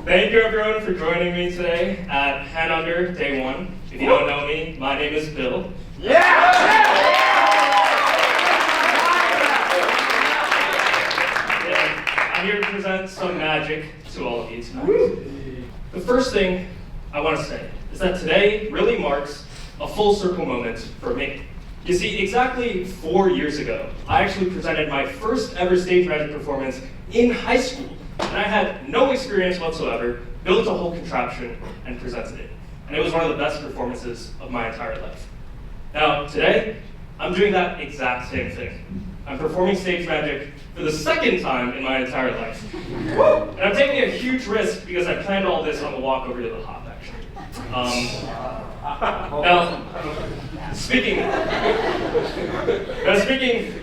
Thank you everyone for joining me today at HanUnder Day 1. If you don't know me, my name is Bill. I'm here to present some magic to all of you tonight. The first thing I want to say is that today really marks a full circle moment for me. You see, exactly 4 years ago, I actually presented my first ever stage magic performance in high school. And I had no experience whatsoever, built a whole contraption, and presented it. And it was one of the best performances of my entire life. Now, today, I'm doing that exact same thing. I'm performing stage magic for the second time in my entire life. And I'm taking a huge risk because I planned all this on the walk over to the hop, actually. Now, speaking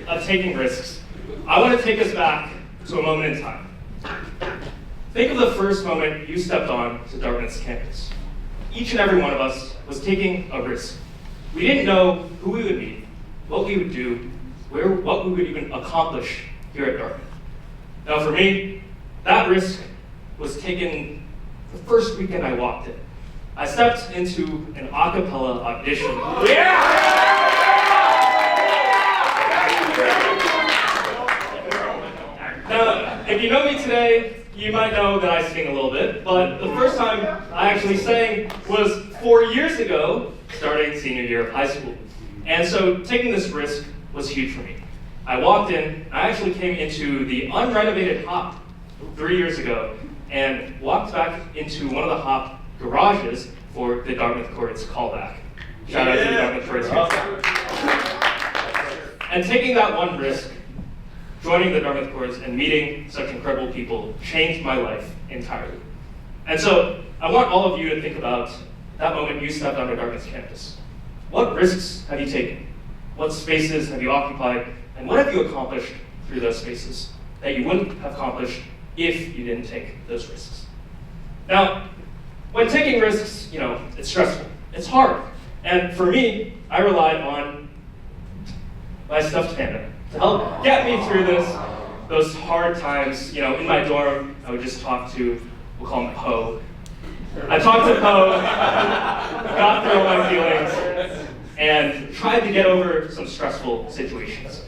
of taking risks, I want to take us back to a moment in time. Think of the first moment you stepped on to Dartmouth's campus. Each and every one of us was taking a risk. We didn't know who we would meet, what we would do, what we would even accomplish here at Dartmouth. Now for me, that risk was taken the first weekend I walked in. I stepped into an a cappella audition. Now, if you know me today, you might know that I sing a little bit, but the first time I actually sang was 4 years ago, starting senior year of high school. And so taking this risk was huge for me. I walked in, and I actually came into the unrenovated hop 3 years ago, and walked back into one of the hop garages for the Dartmouth Chords callback. Shout out to the Dartmouth Chords. And taking that one risk, joining the Dartmouth Chords and meeting such incredible people changed my life entirely. And so I want all of you to think about that moment you stepped onto Dartmouth's campus. What risks have you taken? What spaces have you occupied? And what have you accomplished through those spaces that you wouldn't have accomplished if you didn't take those risks? Now, when taking risks, it's stressful. It's hard. And for me, I relied on my stuffed panda to help get me through those hard times. In my dorm, I would just talk to, we'll call him Poe. I talked to Poe, got through all my feelings, and tried to get over some stressful situations.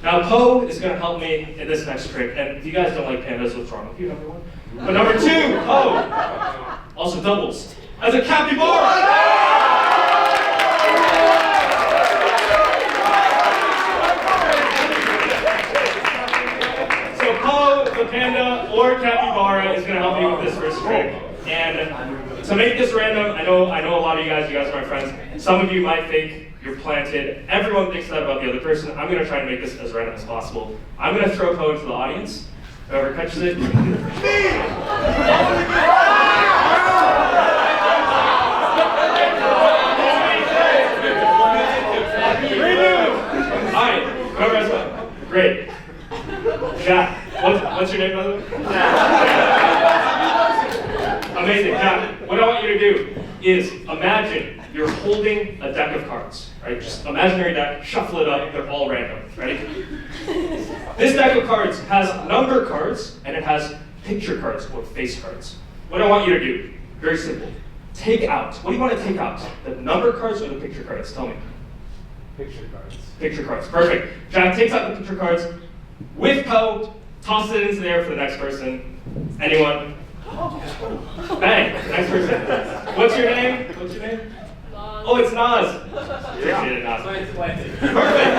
Now, Poe is going to help me in this next trick, and if you guys don't like pandas, what's wrong with you, number one? But number two, Poe also doubles as a capybara. The panda or capybara is going to help me with this first trick. And to make this random, I know a lot of you guys are my friends. Some of you might think you're planted. Everyone thinks that about the other person. I'm going to try to make this as random as possible. I'm going to throw Poe into the audience. Whoever catches it. Alright, whoever has one. Great. Jack. What's your name, by the way? Amazing. Now, what I want you to do is imagine you're holding a deck of cards, right? Just imaginary deck, shuffle it up, they're all random. Ready? This deck of cards has number cards and it has picture cards or face cards. What I want you to do, very simple. Take out. What do you want to take out? The number cards or the picture cards? Tell me. Picture cards. Picture cards. Perfect. Jack takes out the picture cards with Poe. Toss it into there for the next person. Anyone? Bang, next person. What's your name? Naz. Oh, it's Naz. Appreciate it, Naz. Perfect.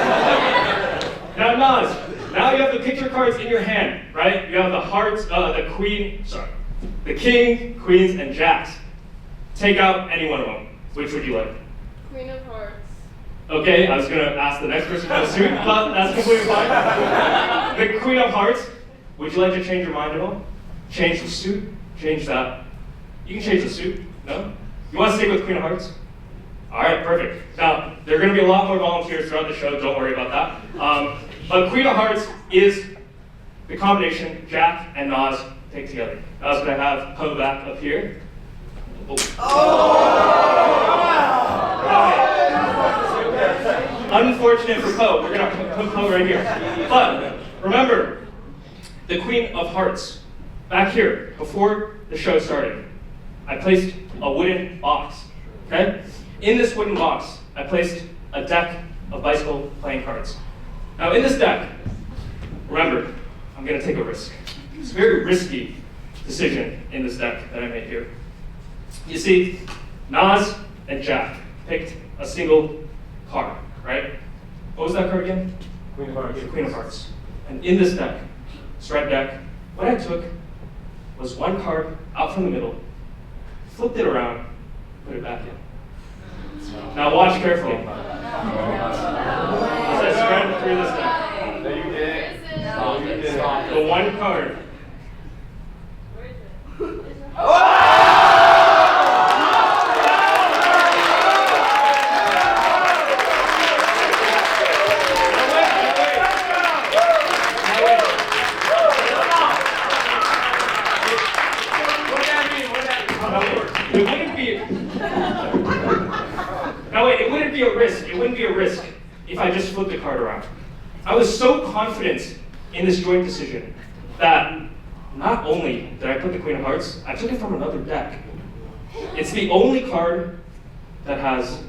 Now, Naz, now you have the picture cards in your hand, right? You have the hearts, the king, queens, and jacks. Take out any one of them. Which would you like? Queen of Hearts. Okay, I was going to ask the next person for the suit, but that's completely fine. The Queen of Hearts. Would you like to change your mind at all? Change the suit? Change that? You can change the suit. No? You want to stick with Queen of Hearts? All right, perfect. Now, there are going to be a lot more volunteers throughout the show. Don't worry about that. But Queen of Hearts is the combination Jack and Naz take together. I was going to have Poe back up here. Unfortunate for Poe, we're going to put Poe right here. But remember, the Queen of Hearts, back here, before the show started, I placed a wooden box, okay? In this wooden box, I placed a deck of bicycle playing cards. Now in this deck, remember, I'm going to take a risk. It's a very risky decision in this deck that I made here. You see, Nas and Jack picked a single card, right? What was that card again? Queen of Hearts. The Queen of Hearts. And in this deck, this red deck, what I took was one card out from the middle, flipped it around, put it back in. Now watch carefully. As I spread through this deck. No, you didn't. No, you didn't. The one card. It wouldn't be a risk. It wouldn't be a risk if I just flipped the card around. I was so confident in this joint decision that not only did I put the Queen of Hearts, I took it from another deck. It's the only card that has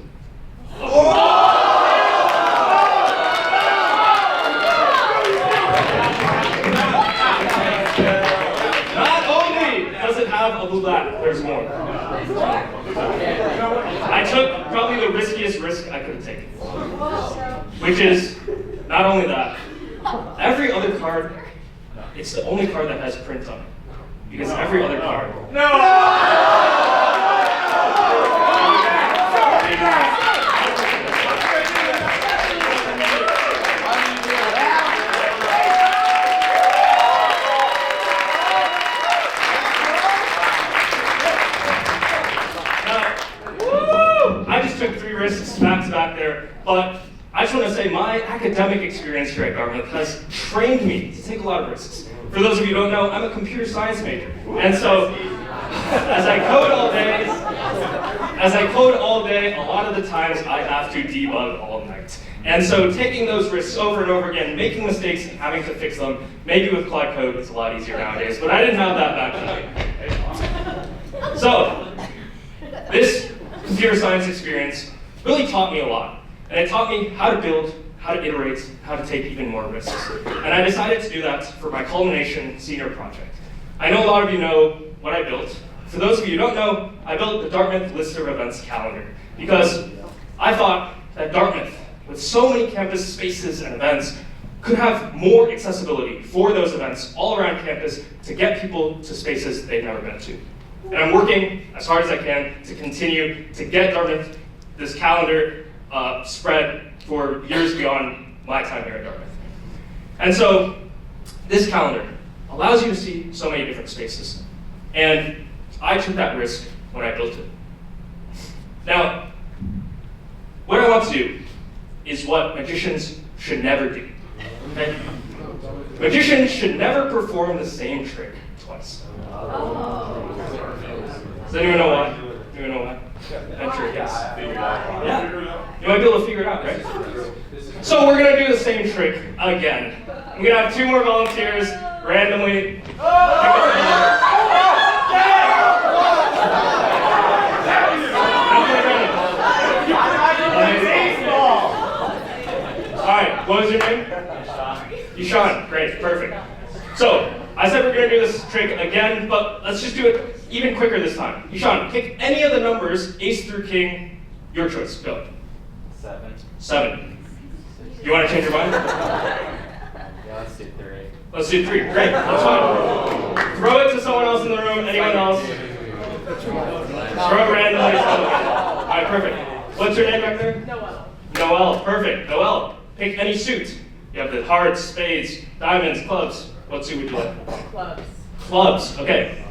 Not only does it have a roulette, there's more. I took probably the riskiest risk I could have taken, which is not only that, every other card, it's the only card that has print on it, because every other card. I just took 3 risks back to back there, but I just want to say my academic experience here at Dartmouth has trained me to take a lot of risks. For those of you who don't know, I'm a computer science major, and so as I code all day, a lot of the times I have to debug all night. And so taking those risks over and over again, making mistakes and having to fix them, maybe with Cloud Code it's a lot easier nowadays, but I didn't have that back then. So this computer science experience really taught me a lot. And it taught me how to build, how to iterate, how to take even more risks. And I decided to do that for my culmination senior project. I know a lot of you know what I built. For those of you who don't know, I built the Dartmouth List of Events calendar because I thought that Dartmouth, with so many campus spaces and events, could have more accessibility for those events all around campus to get people to spaces they've never been to. And I'm working as hard as I can to continue to get Dartmouth this calendar spread for years beyond my time here at Dartmouth. And so this calendar allows you to see so many different spaces. And I took that risk when I built it. Now, what I want to do is what magicians should never do. Okay? Magicians should never perform the same trick twice. Does anyone know why? Anyone know why? I'm sure, yes. Yeah. You might be able to figure it out, right? So we're going to do the same trick again. I'm going to have 2 more volunteers randomly. All right, what was your name? Yishan. Great, perfect. So I said we're going to do this trick again, but let's just do it even quicker this time. Yishan, pick any of the numbers, ace through king, your choice. Go. 7. You want to change your mind? Yeah, let's do 3. Let's do 3. Great, that's fine. Throw it to someone else in the room. Anyone else? Throw it randomly. All right, perfect. What's your name back there? Noelle, perfect. Noelle, pick any suit. You have the hearts, spades, diamonds, clubs. What suit would you like? Clubs, okay.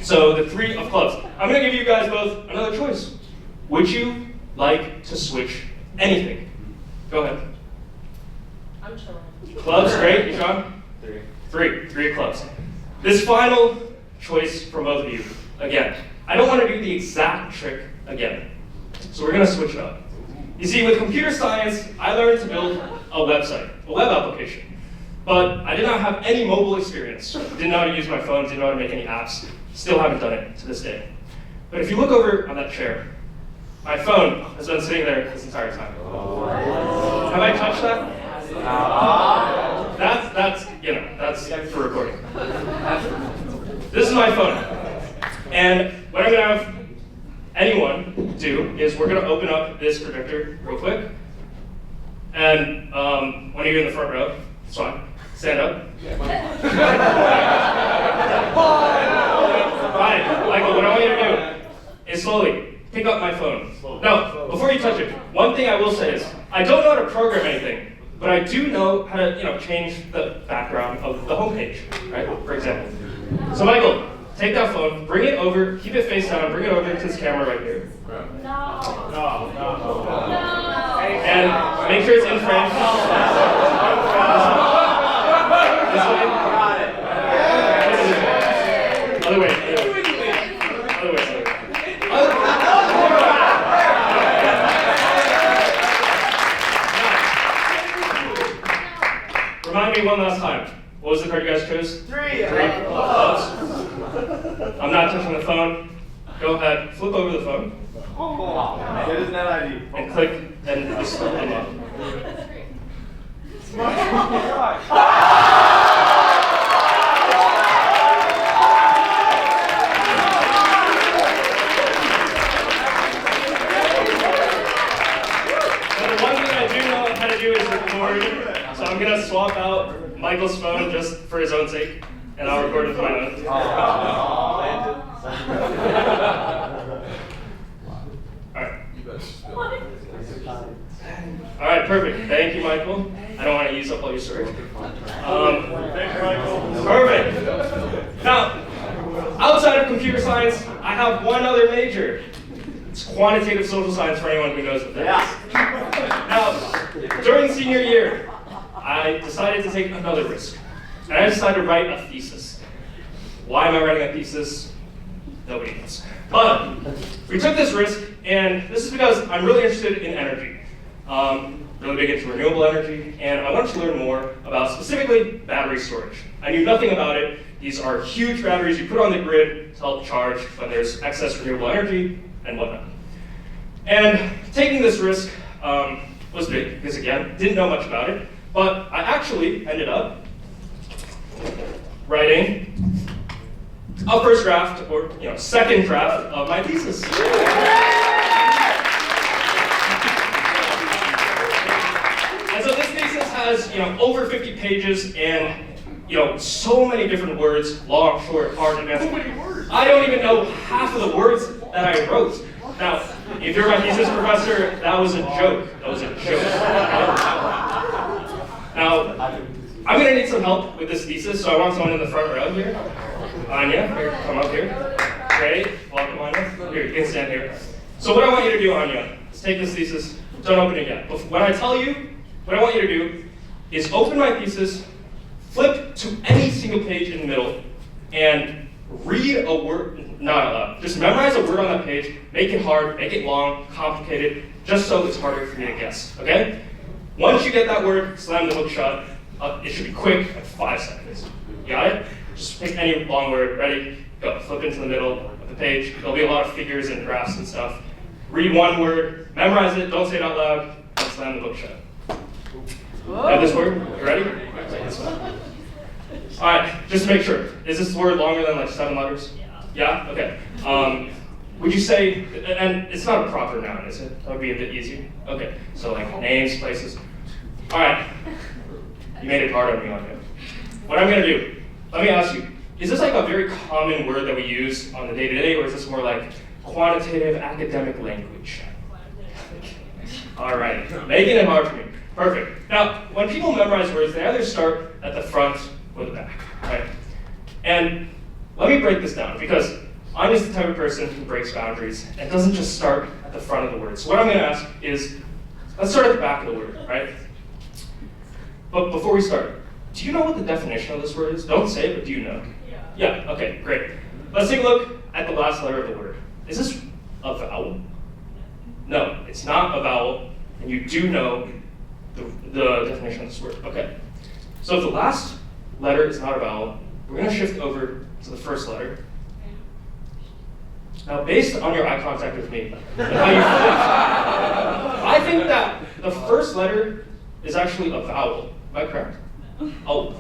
So the 3 of clubs. I'm going to give you guys both another choice. Would you like to switch anything? Go ahead. I'm chilling. Clubs, great. You, Sean? 3. 3 of clubs. This final choice from both of you again. I don't want to do the exact trick again. So we're going to switch it up. You see, with computer science, I learned to build a website, a web application. But I did not have any mobile experience. Didn't know how to use my phone, didn't know how to make any apps. Still haven't done it to this day. But if you look over on that chair, my phone has been sitting there this entire time. Have I touched that? That's for recording. This is my phone. And what I'm gonna have anyone do is we're gonna open up this projector real quick. And one of you in the front row, it's fine. Stand up. Fine. Michael, what I want you to do is slowly pick up my phone. No, before you touch it, one thing I will say is, I don't know how to program anything, but I do know how to, change the background of the homepage, right? For example. So Michael, take that phone, bring it over, keep it face down, bring it over to this camera right here. No. And make sure it's in frame. This way. Other way. Other way. Remind me one last time. What was the card you guys chose? Three. Close. I'm not touching the phone. Go ahead, flip over the phone. Get his net ID. And click and just flip them up. So I'm going to swap out Michael's phone just for his own sake, and I'll record with my own. All right, perfect. Thank you, Michael. I don't want to use up all your storage. Thanks, Michael. Perfect. Now, outside of computer science, I have one other major. It's quantitative social science for anyone who knows what that is. Now, during senior year, I decided to take another risk. And I decided to write a thesis. Why am I writing a thesis? Nobody knows. But we took this risk, and this is because I'm really interested in energy. Really big into renewable energy, and I wanted to learn more about specifically battery storage. I knew nothing about it. These are huge batteries you put on the grid to help charge when there's excess renewable energy and whatnot. And taking this risk was big, because again, didn't know much about it, but I actually ended up writing a first draft, or second draft of my thesis. And so this thesis has over 50 pages and so many different words, long, short, hard, advanced. So many words. I don't even know half of the words that I wrote. Now, if you're my thesis professor, that was a joke. That was a joke. Now, I'm going to need some help with this thesis, so I want someone in the front row here. Anya, here, come up here. Great, welcome Anya. Here, you can stand here. So what I want you to do, Anya, is take this thesis, don't open it yet. But when I tell you, what I want you to do is open my thesis, flip to any single page in the middle, and read a word, not out loud. Just memorize a word on that page, make it hard, make it long, complicated, just so it's harder for you to guess, okay? Once you get that word, slam the book shut. It should be quick, like 5 seconds. You got it? Just pick any long word, ready, go, flip into the middle of the page. There'll be a lot of figures and graphs and stuff. Read one word, memorize it, don't say it out loud, and slam the book shut. You have this word? You ready? Take this one. All right, just to make sure, is this word longer than like 7 letters? Yeah? Okay. Would you say, and it's not a proper noun, is it? That would be a bit easier. Okay, so like names, places. All right, you made it hard on me, Anya. What I'm gonna do, let me ask you, is this like a very common word that we use on the day-to-day, or is this more like quantitative academic language? All right, making it hard for me. Perfect. Now, when people memorize words, they either start at the front or the back, right? And let me break this down, because I'm just the type of person who breaks boundaries and doesn't just start at the front of the word. So what I'm going to ask is, let's start at the back of the word, right? But before we start, do you know what the definition of this word is? Don't say it, but do you know? Yeah, okay, great. let's take a look at the last letter of the word. Is this a vowel? No, it's not a vowel, and you do know the definition of this word. Okay, so if the last letter is not a vowel, we're going to shift over to the first letter. Now, based on your eye contact with me and how you think, I think that the first letter is actually a vowel. Am I correct? Oh.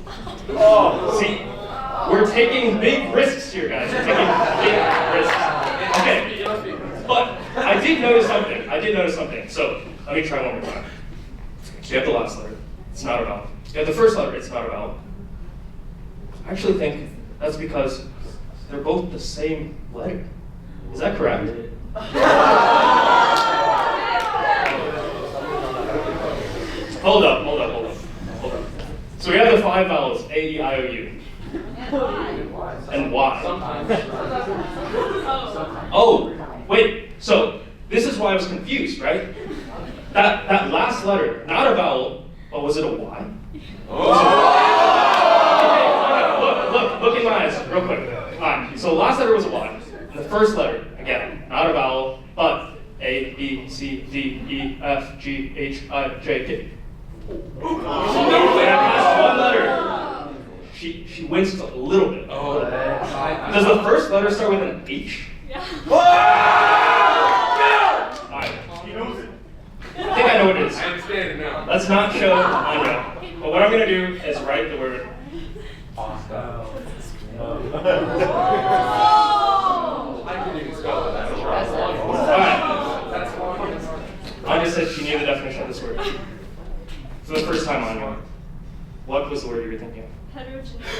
See, we're taking big risks here, guys. We're taking big risks. Okay, but I did notice something. So let me try one more time. So you have the last letter. It's not a vowel. You have the first letter. It's not a vowel. I actually think that's because they're both the same letter. Is that correct? Hold up. So we have the 5 vowels, A, E, I, O, U. And Y. Oh, wait, so this is why I was confused, right? That last letter, not a vowel, but was it a Y? Okay, look in my eyes, real quick. Alright, so the last letter was a Y. And the first letter, again, not a vowel, but A, B, C, D, E, F, G, H, I, J, K. And I passed one letter. She winced a little bit. Does the first letter start with an H? Yeah. Alright. He knows it. I think I know what it is. I understand it now. Let's not show Anya. But what I'm going to do is write the word. I couldn't even spell it. Alright. Anya said she knew the definition of this word. For the first time, Anya, what was the word you were thinking of? Heterogeneous.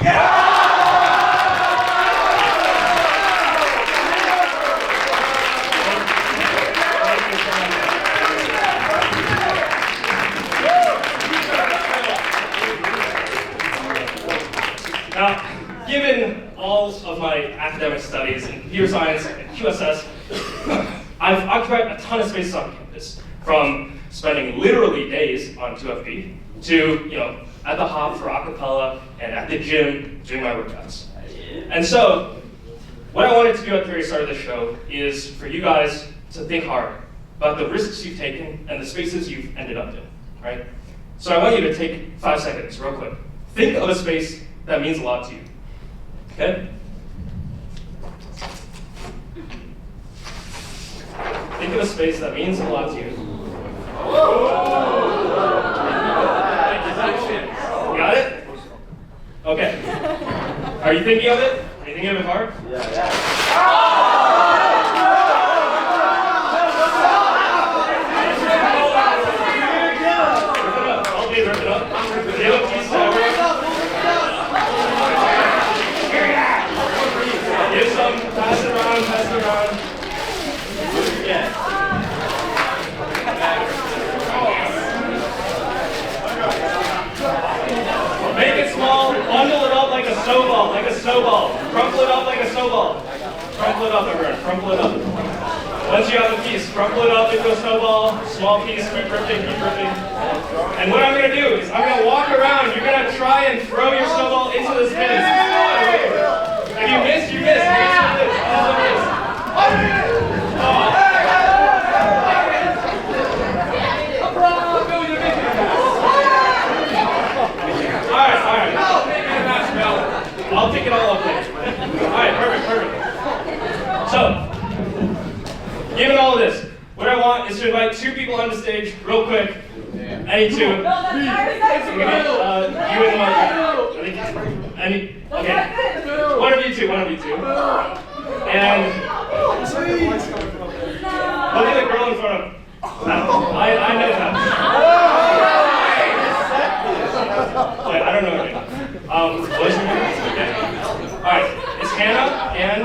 Now, given all of my academic studies in computer science and QSS, I've occupied a ton of spaces on campus, from spending literally days on 2FP to, at the hop for acapella and at the gym doing my workouts. And so, what I wanted to do at the very start of the show is for you guys to think hard about the risks you've taken and the spaces you've ended up in, right? So I want you to take 5 seconds, real quick. Think of a space that means a lot to you, okay? Think of a space that means a lot to you. Got it? Okay. Are you thinking of it? Are you thinking of it hard? Yeah. Rip it up. Give a piece to everyone. Give some, pass it around. Yeah. Make it small, bundle it up like a snowball, Crumple it up like a snowball. Crumple it up, everyone, crumple it up. Once you have a piece, crumple it up into a snowball, small piece, keep ripping. And what I'm going to do is I'm going to walk around. You're going to try and throw your snowball into the spins. If you miss, you miss. Alright. I'll pick it all up later. Alright, perfect. So, given all of this, what I want is to invite 2 people on the stage real quick. Any 2. You and okay. One of you two. And look at the girl in front of him. I know that. Wait, I don't know her name. What's your name? Okay. Alright, it's Hannah and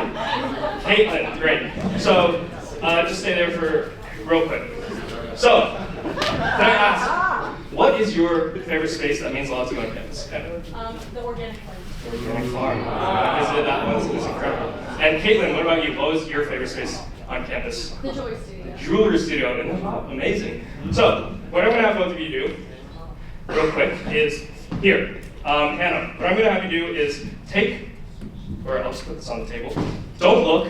Caitlin. Great. So, just stay there for real quick. So, can I ask, what is your favorite space that means a lot to you on campus? The organic farm. The organic farm. I visited that one. It was incredible. And Caitlin, what about you? What was your favorite space on campus? The jewelry studio. Jewelry studio. Amazing. So, what I'm going to have both of you do, real quick, is here. Hannah, what I'm going to have you do is take or I'll just put this on the table. Don't look,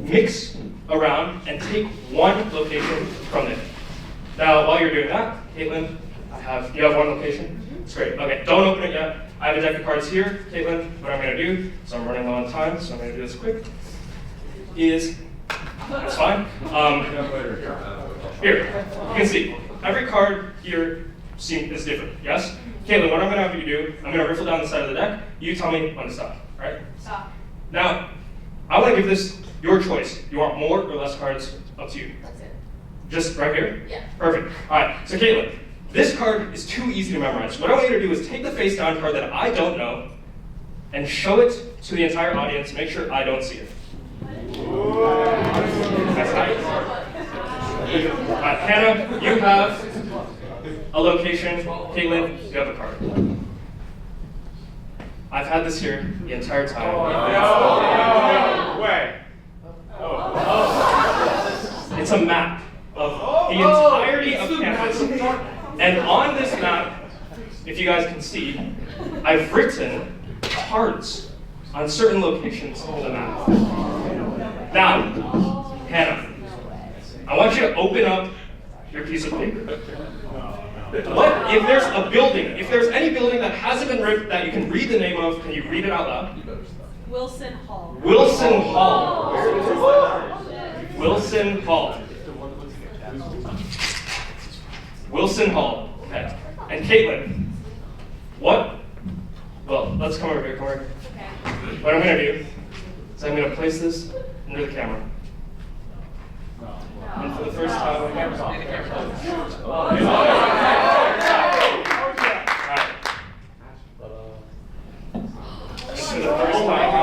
mix around, and take one location from it. Now, while you're doing that, Caitlin, you have one location? It's great. Okay, don't open it yet. I have a deck of cards here. Caitlin, what I'm going to do, so I'm running low on time, so I'm going to do this quick, is, that's fine. Here, you can see, every card here is different, yes? Caitlin, what I'm going to have you do, I'm going to riffle down the side of the deck. You tell me when to stop, all right? Stop. Now, I want to give this your choice. You want more or less cards? Up to you. That's it. Just right here? Yeah. Perfect. All right, so Caitlin, this card is too easy to memorize. What I want you to do is take the face down card that I don't know and show it to the entire audience. Make sure I don't see it. That's nice. Hannah, you have a location. Caitlin, you have a card. I've had this here the entire time. No way. It's a map of the entirety of campus. And on this map, if you guys can see, I've written cards on certain locations of the map. Now, Hannah, I want you to open up your piece of paper. What if there's a building, if there's any building that hasn't been written that you can read the name of, can you read it out loud? Wilson Hall. Wilson Hall. Wilson Hall. Wilson Hall. Okay. And Caitlin, what? Well, let's come over here. Come over here. Okay. What I'm going to do is I'm going to place this under the camera. And for the first time, the camera's off. Alright. And for the first time,